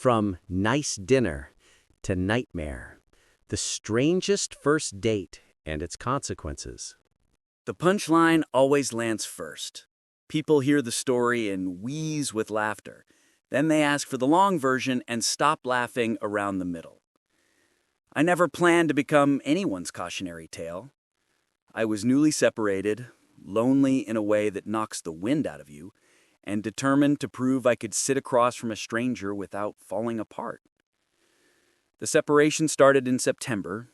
From nice dinner to nightmare, the strangest first date and its consequences. The punchline always lands first. People hear the story and wheeze with laughter. Then they ask for the long version and stop laughing around the middle. I never planned to become anyone's cautionary tale. I was newly separated, lonely in a way that knocks the wind out of you, and determined to prove I could sit across from a stranger without falling apart. The separation started in September.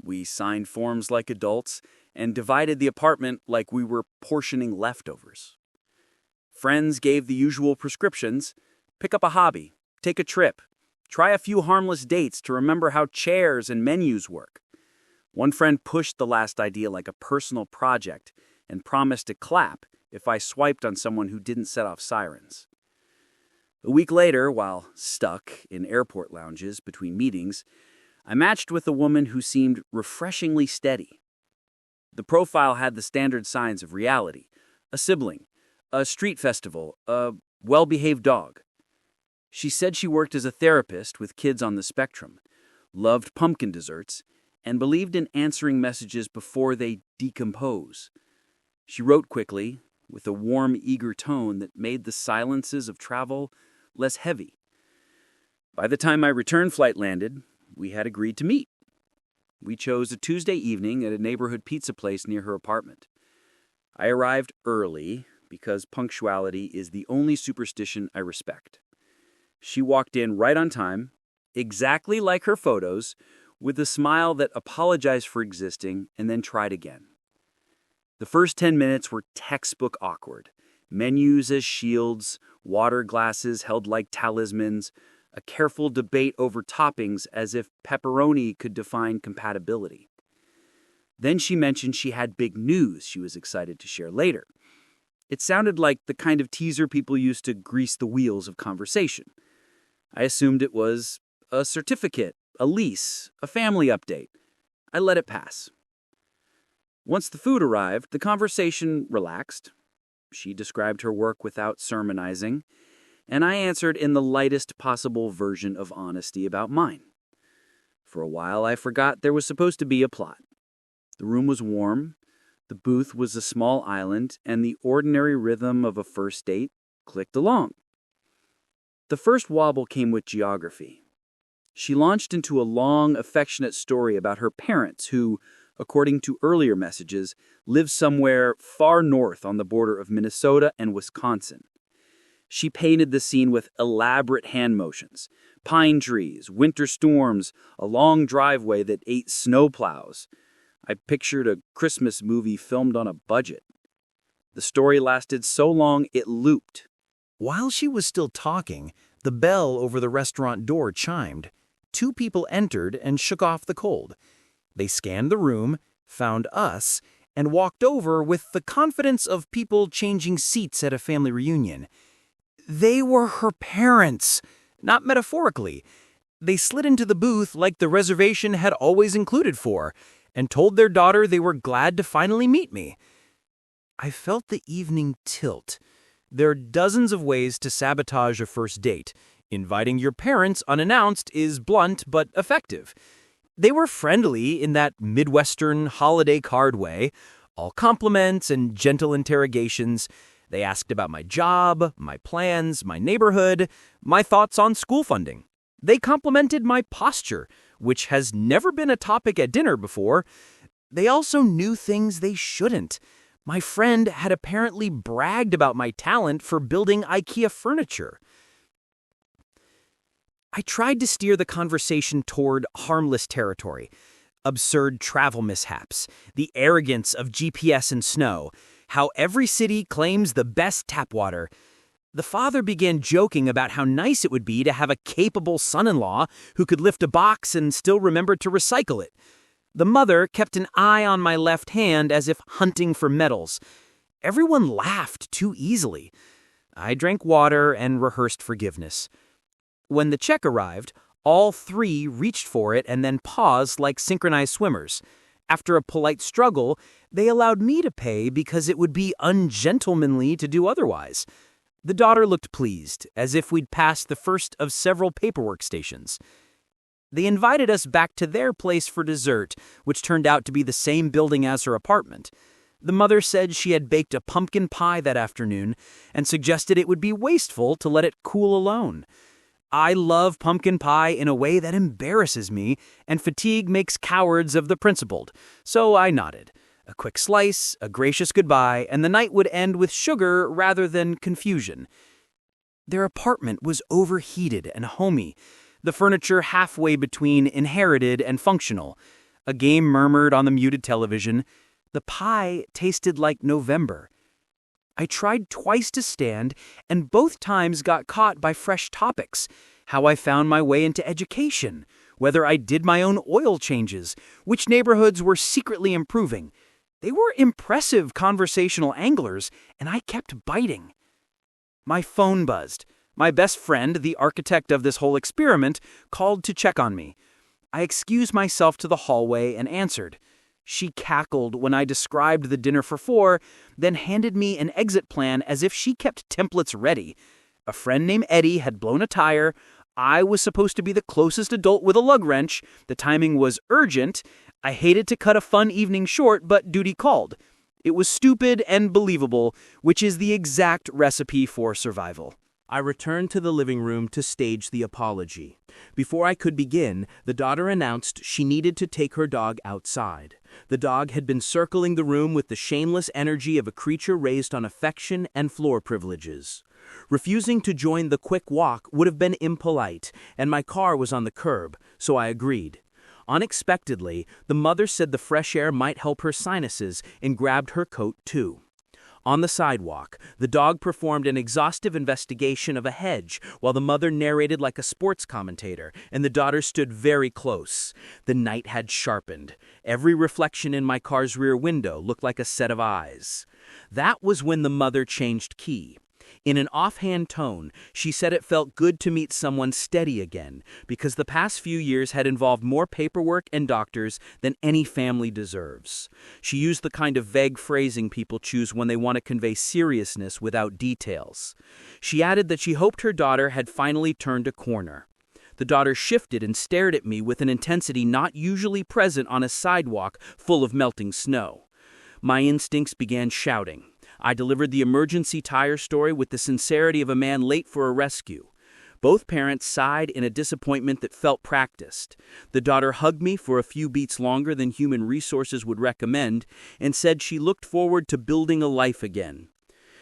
We signed forms like adults and divided the apartment like we were portioning leftovers. Friends gave the usual prescriptions: pick up a hobby, take a trip, try a few harmless dates to remember how chairs and menus work. One friend pushed the last idea like a personal project and promised to clap if I swiped on someone who didn't set off sirens. A week later, while stuck in airport lounges between meetings, I matched with a woman who seemed refreshingly steady. The profile had the standard signs of reality: a sibling, a street festival, a well-behaved dog. She said she worked as a therapist with kids on the spectrum, loved pumpkin desserts, and believed in answering messages before they decompose. She wrote quickly, with a warm, eager tone that made the silences of travel less heavy. By the time my return flight landed, we had agreed to meet. We chose a Tuesday evening at a neighborhood pizza place near her apartment. I arrived early because punctuality is the only superstition I respect. She walked in right on time, exactly like her photos, with a smile that apologized for existing and then tried again. The first 10 minutes were textbook awkward. Menus as shields, water glasses held like talismans, a careful debate over toppings as if pepperoni could define compatibility. Then she mentioned she had big news she was excited to share later. It sounded like the kind of teaser people use to grease the wheels of conversation. I assumed it was a certificate, a lease, a family update. I let it pass. Once the food arrived, the conversation relaxed. She described her work without sermonizing, and I answered in the lightest possible version of honesty about mine. For a while, I forgot there was supposed to be a plot. The room was warm, the booth was a small island, and the ordinary rhythm of a first date clicked along. The first wobble came with geography. She launched into a long, affectionate story about her parents who, according to earlier messages, lived somewhere far north on the border of Minnesota and Wisconsin. She painted the scene with elaborate hand motions: pine trees, winter storms, a long driveway that ate snowplows. I pictured a Christmas movie filmed on a budget. The story lasted so long it looped. While she was still talking, the bell over the restaurant door chimed. 2 people entered and shook off the cold. They scanned the room, found us, and walked over with the confidence of people changing seats at a family reunion. They were her parents, not metaphorically. They slid into the booth like the reservation had always included for, and told their daughter they were glad to finally meet me. I felt the evening tilt. There are dozens of ways to sabotage a first date. Inviting your parents unannounced is blunt but effective. They were friendly in that Midwestern holiday card way, all compliments and gentle interrogations. They asked about my job, my plans, my neighborhood, my thoughts on school funding. They complimented my posture, which has never been a topic at dinner before. They also knew things they shouldn't. My friend had apparently bragged about my talent for building IKEA furniture. I tried to steer the conversation toward harmless territory. Absurd travel mishaps, the arrogance of GPS and snow, how every city claims the best tap water. The father began joking about how nice it would be to have a capable son-in-law who could lift a box and still remember to recycle it. The mother kept an eye on my left hand as if hunting for medals. Everyone laughed too easily. I drank water and rehearsed forgiveness. When the check arrived, all 3 reached for it and then paused like synchronized swimmers. After a polite struggle, they allowed me to pay because it would be ungentlemanly to do otherwise. The daughter looked pleased, as if we'd passed the first of several paperwork stations. They invited us back to their place for dessert, which turned out to be the same building as her apartment. The mother said she had baked a pumpkin pie that afternoon and suggested it would be wasteful to let it cool alone. I love pumpkin pie in a way that embarrasses me, and fatigue makes cowards of the principled, so I nodded. A quick slice, a gracious goodbye, and the night would end with sugar rather than confusion. Their apartment was overheated and homey, the furniture halfway between inherited and functional. A game murmured on the muted television. The pie tasted like November. I tried twice to stand, and both times got caught by fresh topics. How I found my way into education, whether I did my own oil changes, which neighborhoods were secretly improving. They were impressive conversational anglers, and I kept biting. My phone buzzed. My best friend, the architect of this whole experiment, called to check on me. I excused myself to the hallway and answered. She cackled when I described the dinner for four, then handed me an exit plan as if she kept templates ready. A friend named Eddie had blown a tire. I was supposed to be the closest adult with a lug wrench. The timing was urgent. I hated to cut a fun evening short, but duty called. It was stupid and believable, which is the exact recipe for survival. I returned to the living room to stage the apology. Before I could begin, the daughter announced she needed to take her dog outside. The dog had been circling the room with the shameless energy of a creature raised on affection and floor privileges. Refusing to join the quick walk would have been impolite, and my car was on the curb, so I agreed. Unexpectedly, the mother said the fresh air might help her sinuses and grabbed her coat too. On the sidewalk, the dog performed an exhaustive investigation of a hedge while the mother narrated like a sports commentator, and the daughter stood very close. The night had sharpened. Every reflection in my car's rear window looked like a set of eyes. That was when the mother changed key. In an offhand tone, she said it felt good to meet someone steady again, because the past few years had involved more paperwork and doctors than any family deserves. She used the kind of vague phrasing people choose when they want to convey seriousness without details. She added that she hoped her daughter had finally turned a corner. The daughter shifted and stared at me with an intensity not usually present on a sidewalk full of melting snow. My instincts began shouting. I delivered the emergency tire story with the sincerity of a man late for a rescue. Both parents sighed in a disappointment that felt practiced. The daughter hugged me for a few beats longer than human resources would recommend and said she looked forward to building a life again.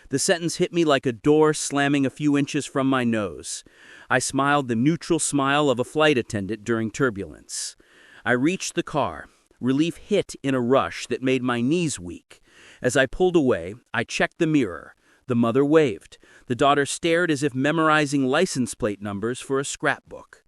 The sentence hit me like a door slamming a few inches from my nose. I smiled the neutral smile of a flight attendant during turbulence. I reached the car. Relief hit in a rush that made my knees weak. As I pulled away, I checked the mirror. The mother waved. The daughter stared as if memorizing license plate numbers for a scrapbook.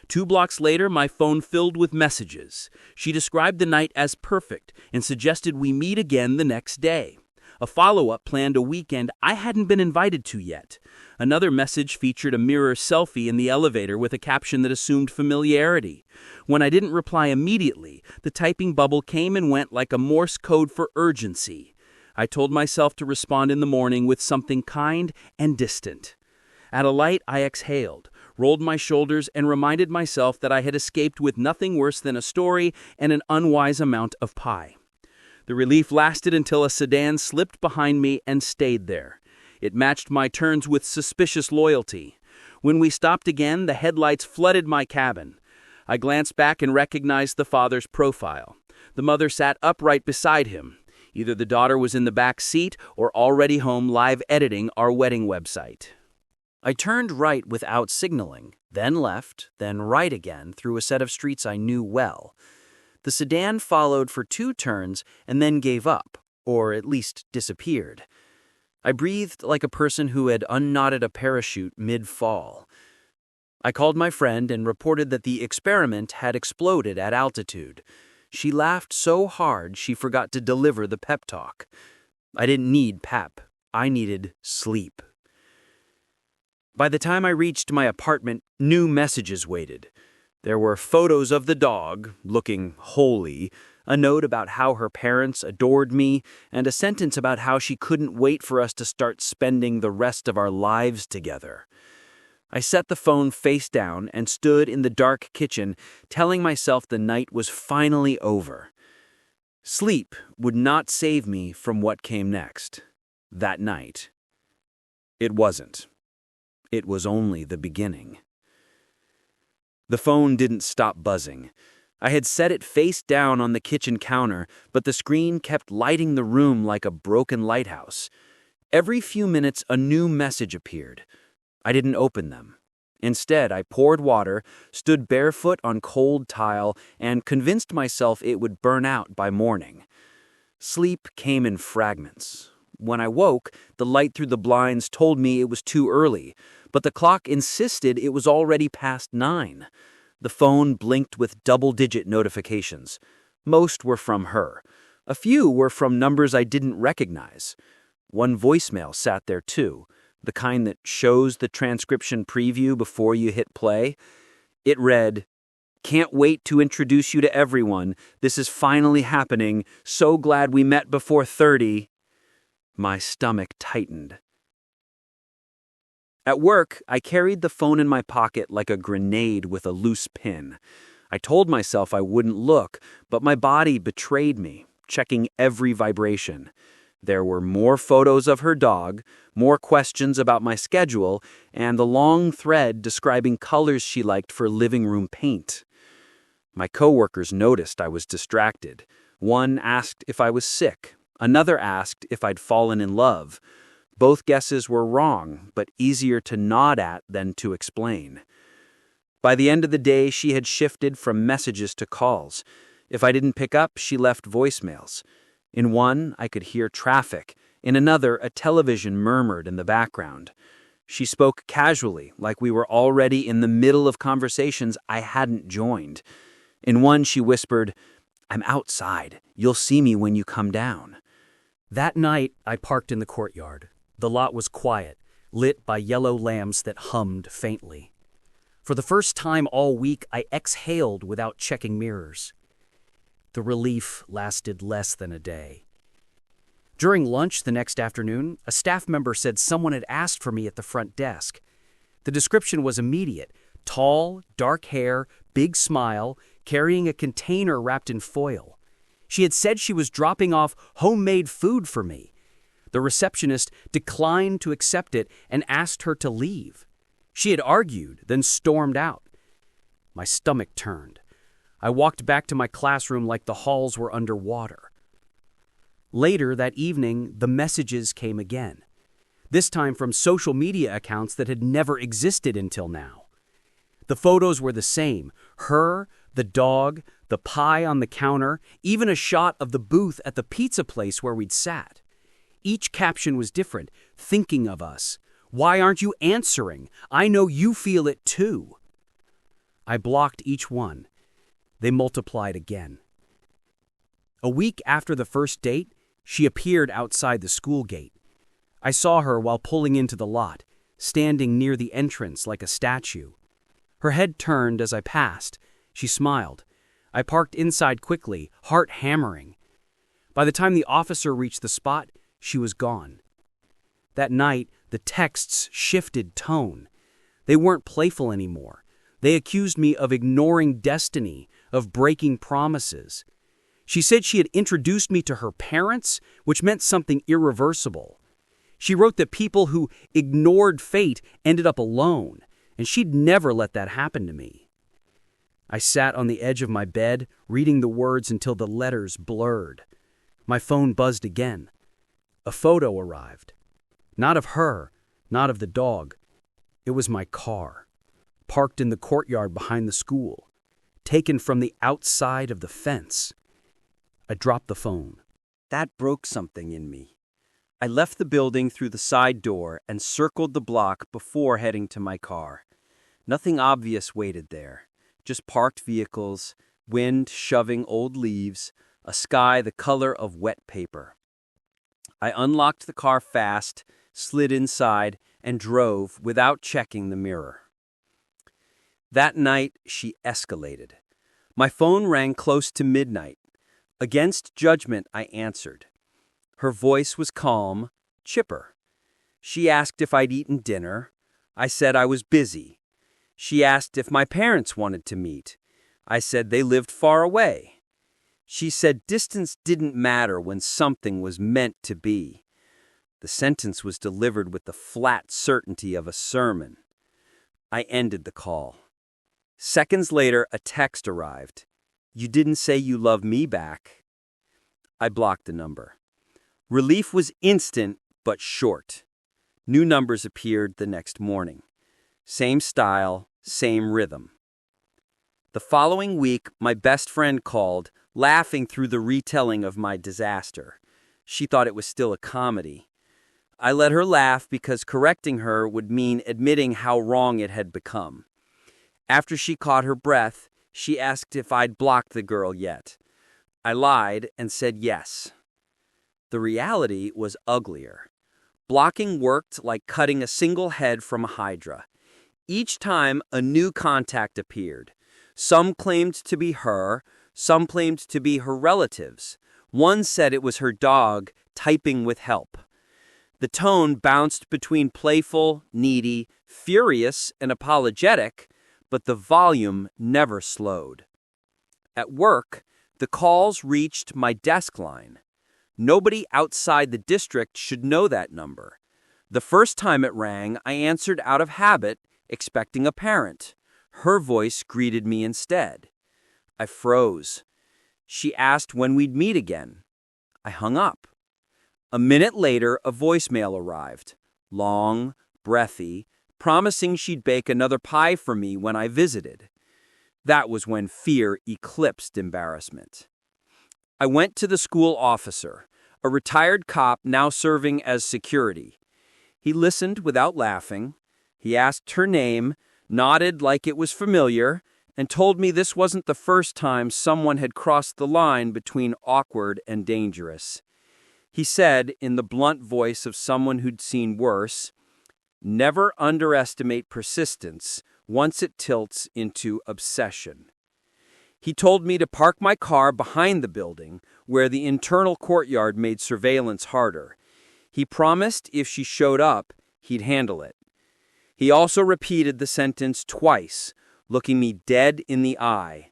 2 blocks later, my phone filled with messages. She described the night as perfect and suggested we meet again the next day. A follow-up planned a weekend I hadn't been invited to yet. Another message featured a mirror selfie in the elevator with a caption that assumed familiarity. When I didn't reply immediately, the typing bubble came and went like a Morse code for urgency. I told myself to respond in the morning with something kind and distant. At a light, I exhaled, rolled my shoulders, and reminded myself that I had escaped with nothing worse than a story and an unwise amount of pie. The relief lasted until a sedan slipped behind me and stayed there. It matched my turns with suspicious loyalty. When we stopped again, the headlights flooded my cabin. I glanced back and recognized the father's profile. The mother sat upright beside him. Either the daughter was in the back seat or already home live editing our wedding website. I turned right without signaling, then left, then right again through a set of streets I knew well. The sedan followed for 2 turns and then gave up, or at least disappeared. I breathed like a person who had unknotted a parachute mid-fall. I called my friend and reported that the experiment had exploded at altitude. She laughed so hard she forgot to deliver the pep talk. I didn't need pep. I needed sleep. By the time I reached my apartment, new messages waited. There were photos of the dog, looking holy, a note about how her parents adored me, and a sentence about how she couldn't wait for us to start spending the rest of our lives together. I set the phone face down and stood in the dark kitchen, telling myself the night was finally over. Sleep would not save me from what came next. That night. It wasn't. It was only the beginning. The phone didn't stop buzzing. I had set it face down on the kitchen counter, but the screen kept lighting the room like a broken lighthouse. Every few minutes, a new message appeared. I didn't open them. Instead, I poured water, stood barefoot on cold tile, and convinced myself it would burn out by morning. Sleep came in fragments. When I woke, the light through the blinds told me it was too early, but the clock insisted it was already past 9. The phone blinked with double-digit notifications. Most were from her. A few were from numbers I didn't recognize. One voicemail sat there too, the kind that shows the transcription preview before you hit play. It read, "Can't wait to introduce you to everyone. This is finally happening. So glad we met before 30. My stomach tightened. At work, I carried the phone in my pocket like a grenade with a loose pin. I told myself I wouldn't look, but my body betrayed me, checking every vibration. There were more photos of her dog, more questions about my schedule, and the long thread describing colors she liked for living room paint. My coworkers noticed I was distracted. One asked if I was sick. Another asked if I'd fallen in love. Both guesses were wrong, but easier to nod at than to explain. By the end of the day, she had shifted from messages to calls. If I didn't pick up, she left voicemails. In one, I could hear traffic. In another, a television murmured in the background. She spoke casually, like we were already in the middle of conversations I hadn't joined. In one, she whispered, "I'm outside. You'll see me when you come down." That night, I parked in the courtyard. The lot was quiet, lit by yellow lamps that hummed faintly. For the first time all week, I exhaled without checking mirrors. The relief lasted less than a day. During lunch the next afternoon, a staff member said someone had asked for me at the front desk. The description was immediate: tall, dark hair, big smile, carrying a container wrapped in foil. She had said she was dropping off homemade food for me. The receptionist declined to accept it and asked her to leave. She had argued, then stormed out. My stomach turned. I walked back to my classroom like the halls were underwater. Later that evening, the messages came again, this time from social media accounts that had never existed until now. The photos were the same: her, the dog, the pie on the counter, even a shot of the booth at the pizza place where we'd sat. Each caption was different: thinking of us. Why aren't you answering? I know you feel it too. I blocked each one. They multiplied again. A week after the first date, she appeared outside the school gate. I saw her while pulling into the lot, standing near the entrance like a statue. Her head turned as I passed. She smiled. I parked inside quickly, heart hammering. By the time the officer reached the spot, she was gone. That night, the texts shifted tone. They weren't playful anymore. They accused me of ignoring destiny, of breaking promises. She said she had introduced me to her parents, which meant something irreversible. She wrote that people who ignored fate ended up alone, and she'd never let that happen to me. I sat on the edge of my bed, reading the words until the letters blurred. My phone buzzed again. A photo arrived. Not of her, not of the dog. It was my car, parked in the courtyard behind the school, taken from the outside of the fence. I dropped the phone. That broke something in me. I left the building through the side door and circled the block before heading to my car. Nothing obvious waited there, just parked vehicles, wind shoving old leaves, a sky the color of wet paper. I unlocked the car fast, slid inside, and drove without checking the mirror. That night, she escalated. My phone rang close to midnight. Against judgment, I answered. Her voice was calm, chipper. She asked if I'd eaten dinner. I said I was busy. She asked if my parents wanted to meet. I said they lived far away. She said distance didn't matter when something was meant to be. The sentence was delivered with the flat certainty of a sermon. I ended the call. Seconds later, a text arrived. You didn't say you love me back. I blocked the number. Relief was instant, but short. New numbers appeared the next morning. Same style, same rhythm. The following week, my best friend called, laughing through the retelling of my disaster. She thought it was still a comedy. I let her laugh because correcting her would mean admitting how wrong it had become. After she caught her breath, she asked if I'd blocked the girl yet. I lied and said yes. The reality was uglier. Blocking worked like cutting a single head from a hydra. Each time, a new contact appeared. Some claimed to be her, some claimed to be her relatives. One said it was her dog typing with help. The tone bounced between playful, needy, furious, and apologetic, but the volume never slowed. At work, the calls reached my desk line. Nobody outside the district should know that number. The first time it rang, I answered out of habit, expecting a parent. Her voice greeted me instead. I froze. She asked when we'd meet again. I hung up. A minute later, a voicemail arrived. Long, breathy, promising she'd bake another pie for me when I visited. That was when fear eclipsed embarrassment. I went to the school officer, a retired cop now serving as security. He listened without laughing. He asked her name, nodded like it was familiar, and told me this wasn't the first time someone had crossed the line between awkward and dangerous. He said, in the blunt voice of someone who'd seen worse, "Never underestimate persistence once it tilts into obsession." He told me to park my car behind the building, where the internal courtyard made surveillance harder. He promised if she showed up, he'd handle it. He also repeated the sentence twice, looking me dead in the eye.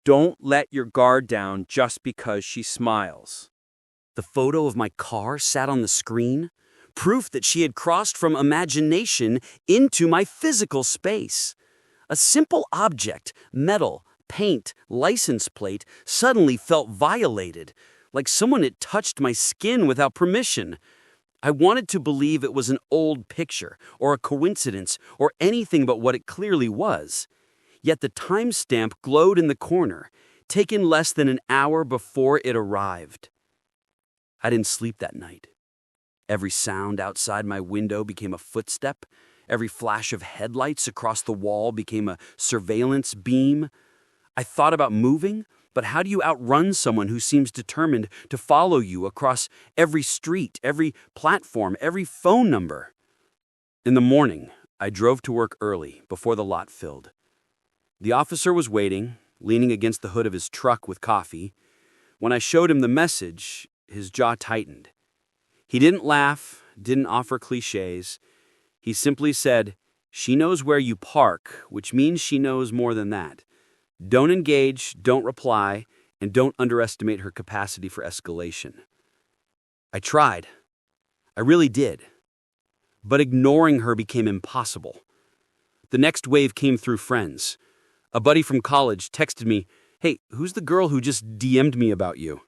Don't let your guard down just because she smiles. The photo of my car sat on the screen, proof that she had crossed from imagination into my physical space. A simple object, metal, paint, license plate, suddenly felt violated, like someone had touched my skin without permission. I wanted to believe it was an old picture, or a coincidence, or anything but what it clearly was. Yet the timestamp glowed in the corner, taken less than an hour before it arrived. I didn't sleep that night. Every sound outside my window became a footstep. Every flash of headlights across the wall became a surveillance beam. I thought about moving, but how do you outrun someone who seems determined to follow you across every street, every platform, every phone number? In the morning, I drove to work early, before the lot filled. The officer was waiting, leaning against the hood of his truck with coffee. When I showed him the message, his jaw tightened. He didn't laugh, didn't offer cliches. He simply said, "She knows where you park, which means she knows more than that. Don't engage, don't reply, and don't underestimate her capacity for escalation." I tried. I really did. But ignoring her became impossible. The next wave came through friends. A buddy from college texted me, "Hey, who's the girl who just DM'd me about you?"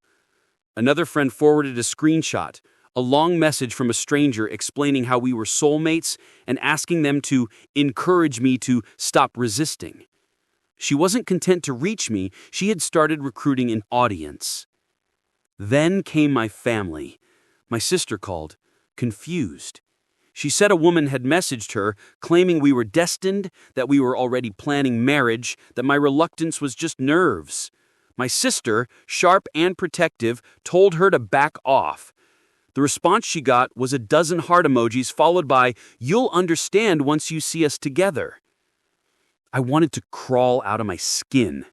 Another friend forwarded a screenshot, a long message from a stranger explaining how we were soulmates and asking them to encourage me to stop resisting. She wasn't content to reach me, she had started recruiting an audience. Then came my family. My sister called, confused. She said a woman had messaged her, claiming we were destined, that we were already planning marriage, that my reluctance was just nerves. My sister, sharp and protective, told her to back off. The response she got was a dozen heart emojis followed by, "You'll understand once you see us together." I wanted to crawl out of my skin.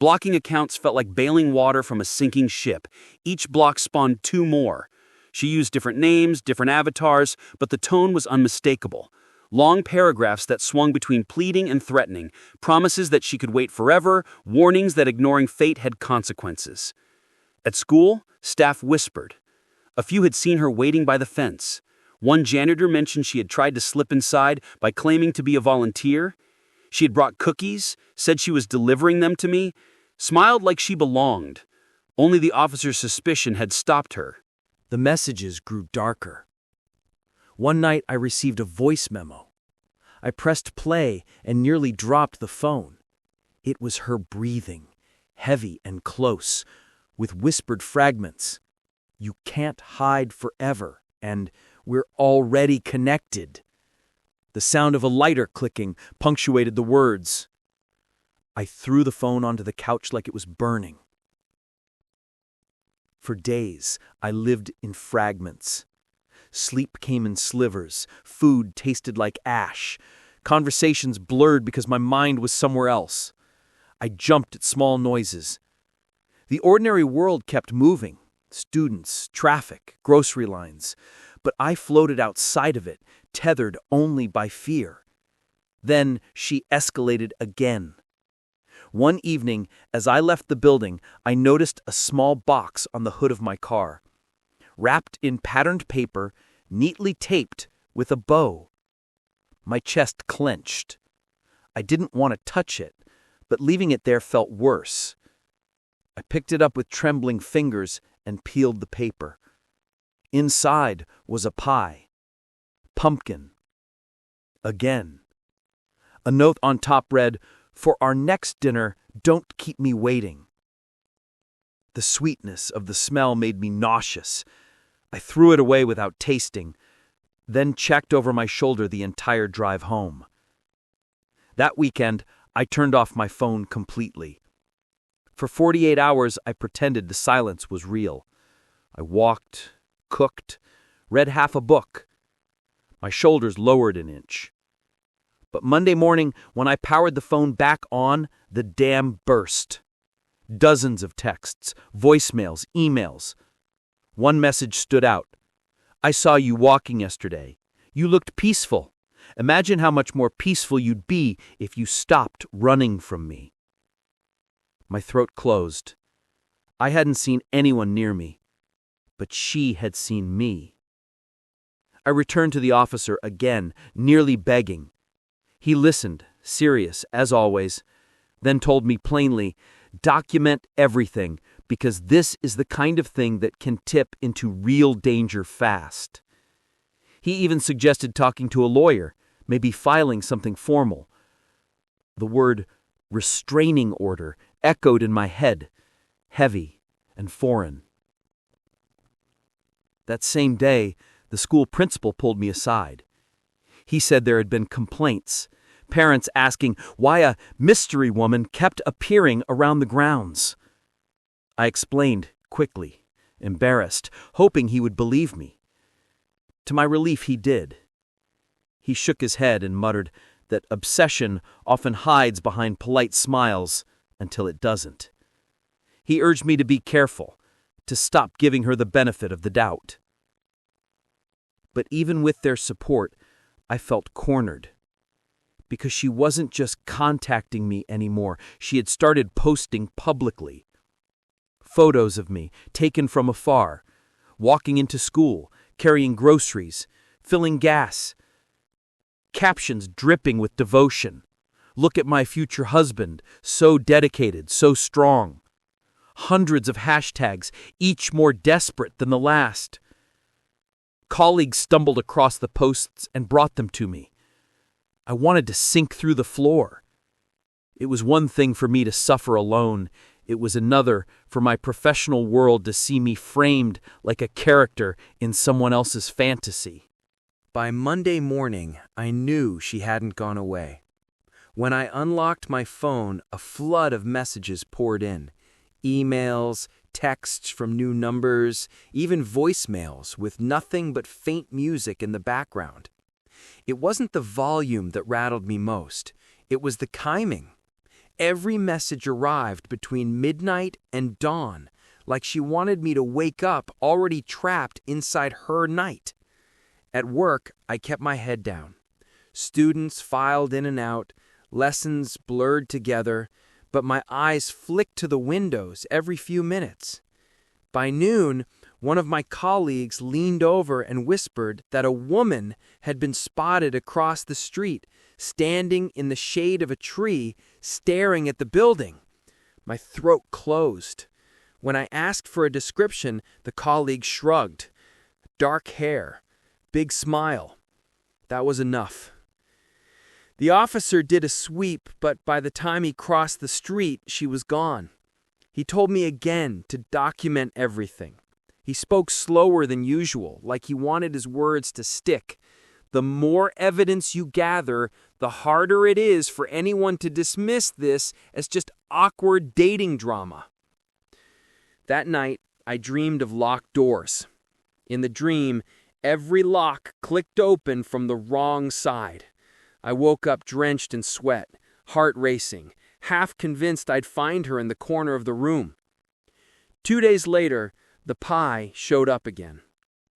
Blocking accounts felt like bailing water from a sinking ship. Each block spawned 2 more. She used different names, different avatars, but the tone was unmistakable. Long paragraphs that swung between pleading and threatening, promises that she could wait forever, warnings that ignoring fate had consequences. At school, staff whispered. A few had seen her waiting by the fence. One janitor mentioned she had tried to slip inside by claiming to be a volunteer. She had brought cookies, said she was delivering them to me, smiled like she belonged. Only the officer's suspicion had stopped her. The messages grew darker. One night I received a voice memo. I pressed play and nearly dropped the phone. It was her breathing, heavy and close, with whispered fragments. "You can't hide forever," and "we're already connected." The sound of a lighter clicking punctuated the words. I threw the phone onto the couch like it was burning. For days, I lived in fragments. Sleep came in slivers, food tasted like ash, conversations blurred because my mind was somewhere else. I jumped at small noises. The ordinary world kept moving, students, traffic, grocery lines, but I floated outside of it, tethered only by fear. Then she escalated again. One evening, as I left the building, I noticed a small box on the hood of my car, wrapped in patterned paper, neatly taped with a bow. My chest clenched. I didn't want to touch it, but leaving it there felt worse. I picked it up with trembling fingers and peeled the paper. Inside was a pie. Pumpkin. Again. A note on top read, "For our next dinner, don't keep me waiting." The sweetness of the smell made me nauseous. I threw it away without tasting, then checked over my shoulder the entire drive home. That weekend, I turned off my phone completely. For 48 hours, I pretended the silence was real. I walked, cooked, read half a book. My shoulders lowered an inch. But Monday morning, when I powered the phone back on, the dam burst. Dozens of texts, voicemails, emails. One message stood out. "I saw you walking yesterday. You looked peaceful. Imagine how much more peaceful you'd be if you stopped running from me." My throat closed. I hadn't seen anyone near me, but she had seen me. I returned to the officer again, nearly begging. He listened, serious as always, then told me plainly, "Document everything, because this is the kind of thing that can tip into real danger fast." He even suggested talking to a lawyer, maybe filing something formal. The word restraining order echoed in my head, heavy and foreign. That same day, the school principal pulled me aside. He said there had been complaints, parents asking why a mystery woman kept appearing around the grounds. I explained quickly, embarrassed, hoping he would believe me. To my relief, he did. He shook his head and muttered that obsession often hides behind polite smiles until it doesn't. He urged me to be careful, to stop giving her the benefit of the doubt. But even with their support, I felt cornered. Because she wasn't just contacting me anymore, she had started posting publicly. Photos of me, taken from afar, walking into school, carrying groceries, filling gas. Captions dripping with devotion. "Look at my future husband, so dedicated, so strong." Hundreds of hashtags, each more desperate than the last. Colleagues stumbled across the posts and brought them to me. I wanted to sink through the floor. It was one thing for me to suffer alone. It was another for my professional world to see me framed like a character in someone else's fantasy. By Monday morning, I knew she hadn't gone away. When I unlocked my phone, a flood of messages poured in. Emails, texts from new numbers, even voicemails with nothing but faint music in the background. It wasn't the volume that rattled me most. It was the timing. Every message arrived between midnight and dawn, like she wanted me to wake up already trapped inside her night. At work, I kept my head down. Students filed in and out, lessons blurred together, but my eyes flicked to the windows every few minutes. By noon, one of my colleagues leaned over and whispered that a woman had been spotted across the street, standing in the shade of a tree, staring at the building. My throat closed. When I asked for a description, the colleague shrugged. Dark hair, big smile. That was enough. The officer did a sweep, but by the time he crossed the street, she was gone. He told me again to document everything. He spoke slower than usual, like he wanted his words to stick. The more evidence you gather, the harder it is for anyone to dismiss this as just awkward dating drama. That night, I dreamed of locked doors. In the dream, every lock clicked open from the wrong side. I woke up drenched in sweat, heart racing, half convinced I'd find her in the corner of the room. 2 days later, the pie showed up again.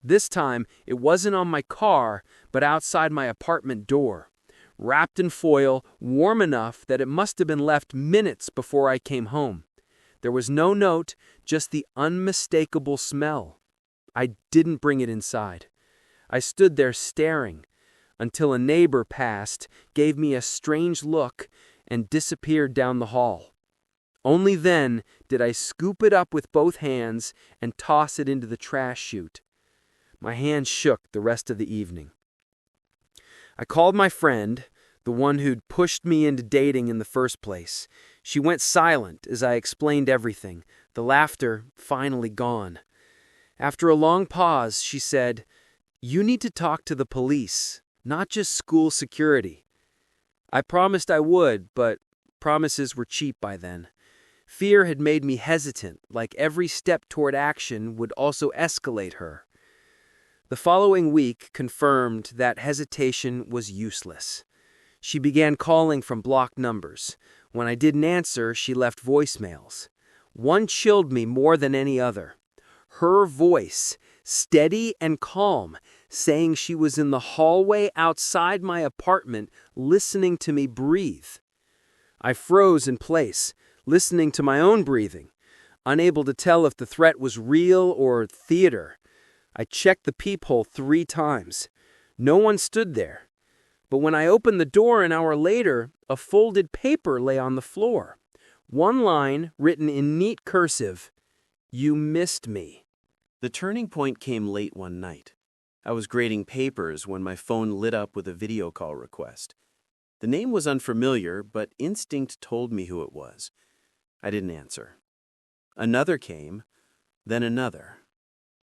This time, it wasn't on my car, but outside my apartment door, wrapped in foil, warm enough that it must have been left minutes before I came home. There was no note, just the unmistakable smell. I didn't bring it inside. I stood there staring, until a neighbor passed, gave me a strange look, and disappeared down the hall. Only then did I scoop it up with both hands and toss it into the trash chute. My hands shook the rest of the evening. I called my friend, the one who'd pushed me into dating in the first place. She went silent as I explained everything, the laughter finally gone. After a long pause, she said, "You need to talk to the police, not just school security." I promised I would, but promises were cheap by then. Fear had made me hesitant, like every step toward action would also escalate her. The following week confirmed that hesitation was useless. She began calling from blocked numbers. When I didn't answer, she left voicemails. One chilled me more than any other. Her voice, steady and calm, saying she was in the hallway outside my apartment listening to me breathe. I froze in place, listening to my own breathing, unable to tell if the threat was real or theater. I checked the peephole 3 times. No one stood there. But when I opened the door an hour later, a folded paper lay on the floor. One line written in neat cursive, "You missed me." The turning point came late one night. I was grading papers when my phone lit up with a video call request. The name was unfamiliar, but instinct told me who it was. I didn't answer. Another came, then another.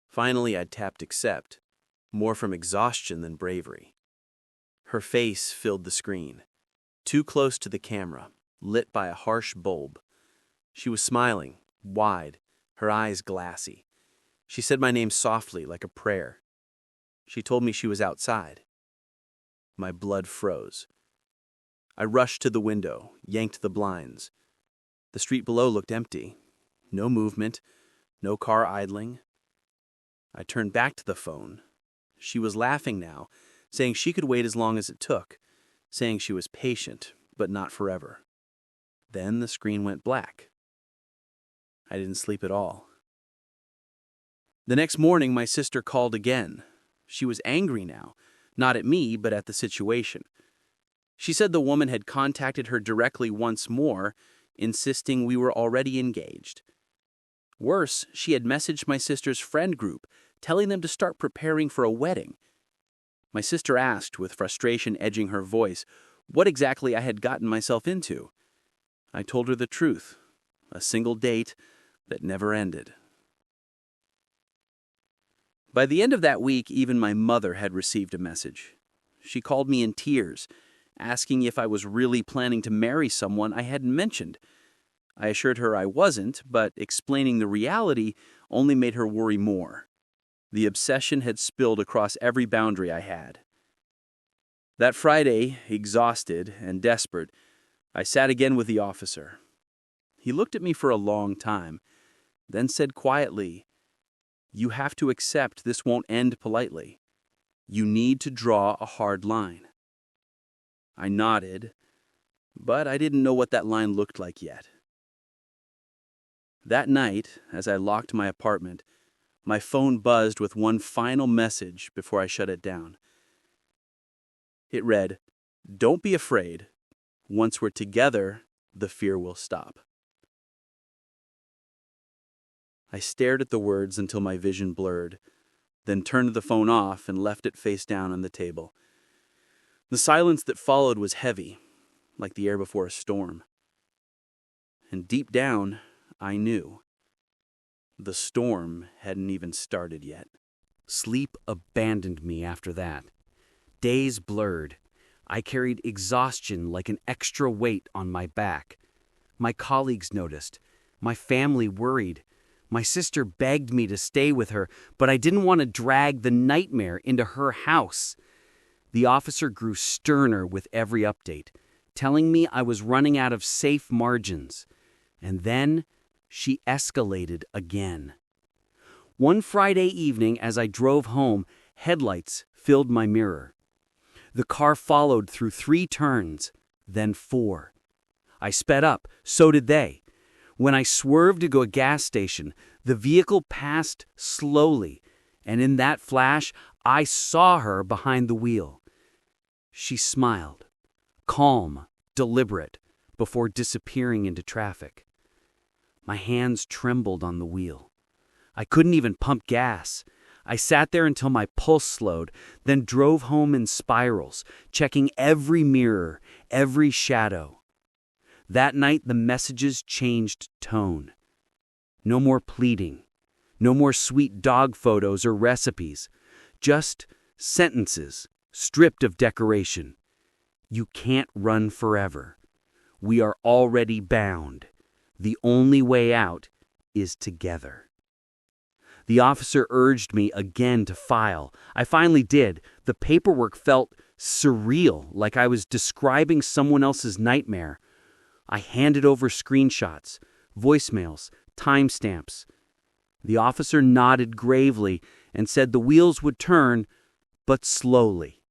Finally, I tapped accept, more from exhaustion than bravery. Her face filled the screen, too close to the camera, lit by a harsh bulb. She was smiling, wide, her eyes glassy. She said my name softly, like a prayer. She told me she was outside. My blood froze. I rushed to the window, yanked the blinds. The street below looked empty. No movement, no car idling. I turned back to the phone. She was laughing now, saying she could wait as long as it took, saying she was patient, but not forever. Then the screen went black. I didn't sleep at all. The next morning, my sister called again. She was angry now, not at me, but at the situation. She said the woman had contacted her directly once more, insisting we were already engaged. Worse, she had messaged my sister's friend group, telling them to start preparing for a wedding. My sister asked, with frustration edging her voice, what exactly I had gotten myself into. I told her the truth, a single date that never ended. By the end of that week, even my mother had received a message. She called me in tears, asking if I was really planning to marry someone I hadn't mentioned. I assured her I wasn't, but explaining the reality only made her worry more. The obsession had spilled across every boundary I had. That Friday, exhausted and desperate, I sat again with the officer. He looked at me for a long time, then said quietly, "You have to accept this won't end politely. You need to draw a hard line." I nodded, but I didn't know what that line looked like yet. That night, as I locked my apartment, my phone buzzed with one final message before I shut it down. It read, "Don't be afraid. Once we're together, the fear will stop." I stared at the words until my vision blurred, then turned the phone off and left it face down on the table. The silence that followed was heavy, like the air before a storm. And deep down, I knew. The storm hadn't even started yet. Sleep abandoned me after that. Days blurred. I carried exhaustion like an extra weight on my back. My colleagues noticed. My family worried. My sister begged me to stay with her, but I didn't want to drag the nightmare into her house. The officer grew sterner with every update, telling me I was running out of safe margins. And then she escalated again. One Friday evening, as I drove home, headlights filled my mirror. The car followed through 3 turns, then 4. I sped up, so did they. When I swerved to go to a gas station, the vehicle passed slowly, and in that flash, I saw her behind the wheel. She smiled, calm, deliberate, before disappearing into traffic. My hands trembled on the wheel. I couldn't even pump gas. I sat there until my pulse slowed, then drove home in spirals, checking every mirror, every shadow. That night, the messages changed tone. No more pleading. No more sweet dog photos or recipes. Just sentences, stripped of decoration. You can't run forever. We are already bound. The only way out is together. The officer urged me again to file. I finally did. The paperwork felt surreal, like I was describing someone else's nightmare. I handed over screenshots, voicemails, timestamps. The officer nodded gravely and said the wheels would turn, but slowly.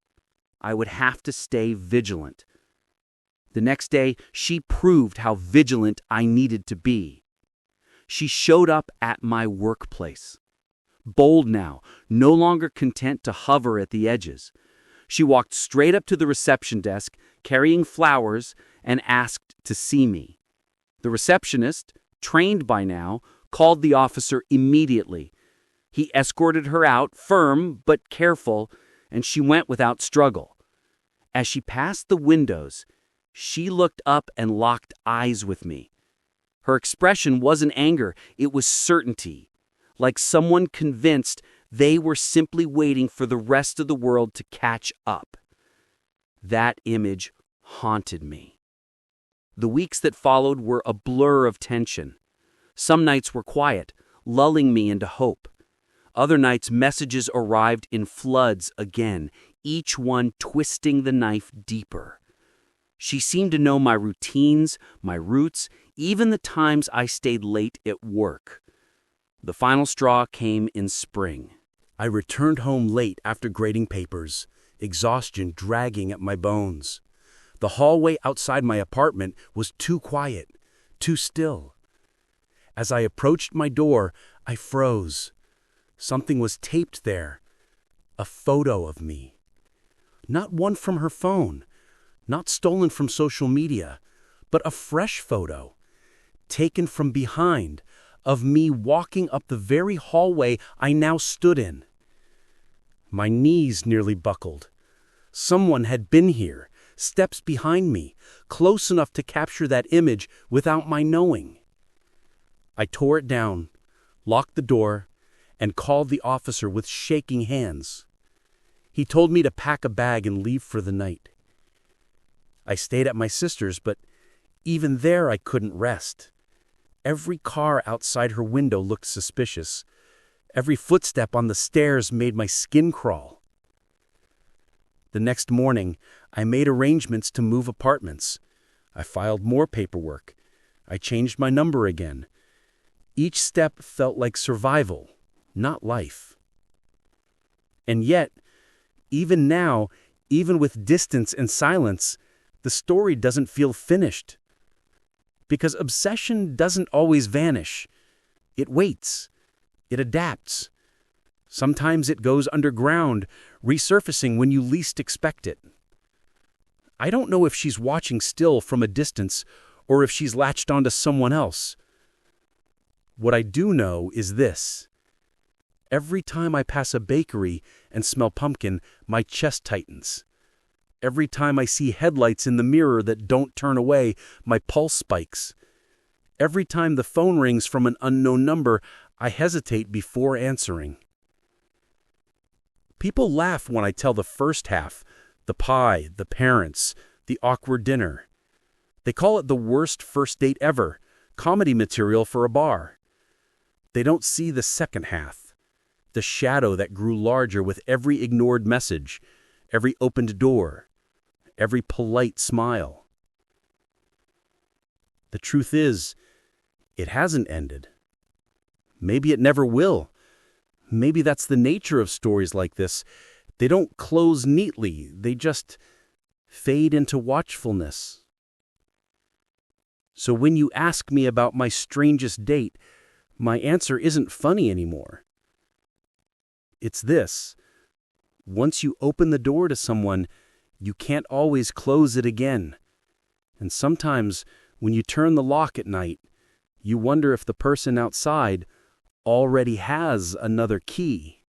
I would have to stay vigilant. The next day, she proved how vigilant I needed to be. She showed up at my workplace. Bold now, no longer content to hover at the edges. She walked straight up to the reception desk, carrying flowers, and asked to see me. The receptionist, trained by now, called the officer immediately. He escorted her out, firm but careful, and she went without struggle. As she passed the windows, she looked up and locked eyes with me. Her expression wasn't anger, it was certainty, like someone convinced they were simply waiting for the rest of the world to catch up. That image haunted me. The weeks that followed were a blur of tension. Some nights were quiet, lulling me into hope. Other nights, messages arrived in floods again, each one twisting the knife deeper. She seemed to know my routines, my routes, even the times I stayed late at work. The final straw came in spring. I returned home late after grading papers, exhaustion dragging at my bones. The hallway outside my apartment was too quiet, too still. As I approached my door, I froze. Something was taped there. A photo of me. Not one from her phone, not stolen from social media, but a fresh photo, taken from behind, of me walking up the very hallway I now stood in. My knees nearly buckled. Someone had been here, steps behind me, close enough to capture that image without my knowing. I tore it down, locked the door, and called the officer with shaking hands. He told me to pack a bag and leave for the night. I stayed at my sister's, but even there I couldn't rest. Every car outside her window looked suspicious. Every footstep on the stairs made my skin crawl. The next morning, I made arrangements to move apartments. I filed more paperwork. I changed my number again. Each step felt like survival, not life. And yet, even now, even with distance and silence, the story doesn't feel finished. Because obsession doesn't always vanish. It waits. It adapts. Sometimes it goes underground, resurfacing when you least expect it. I don't know if she's watching still from a distance or if she's latched onto someone else. What I do know is this. Every time I pass a bakery and smell pumpkin, my chest tightens. Every time I see headlights in the mirror that don't turn away, my pulse spikes. Every time the phone rings from an unknown number, I hesitate before answering. People laugh when I tell the first half, the pie, the parents, the awkward dinner. They call it the worst first date ever, comedy material for a bar. They don't see the second half, the shadow that grew larger with every ignored message, every opened door, every polite smile. The truth is, it hasn't ended. Maybe it never will. Maybe that's the nature of stories like this. They don't close neatly. They just fade into watchfulness. So when you ask me about my strangest date, my answer isn't funny anymore. It's this. Once you open the door to someone, you can't always close it again. And sometimes, when you turn the lock at night, you wonder if the person outside already has another key.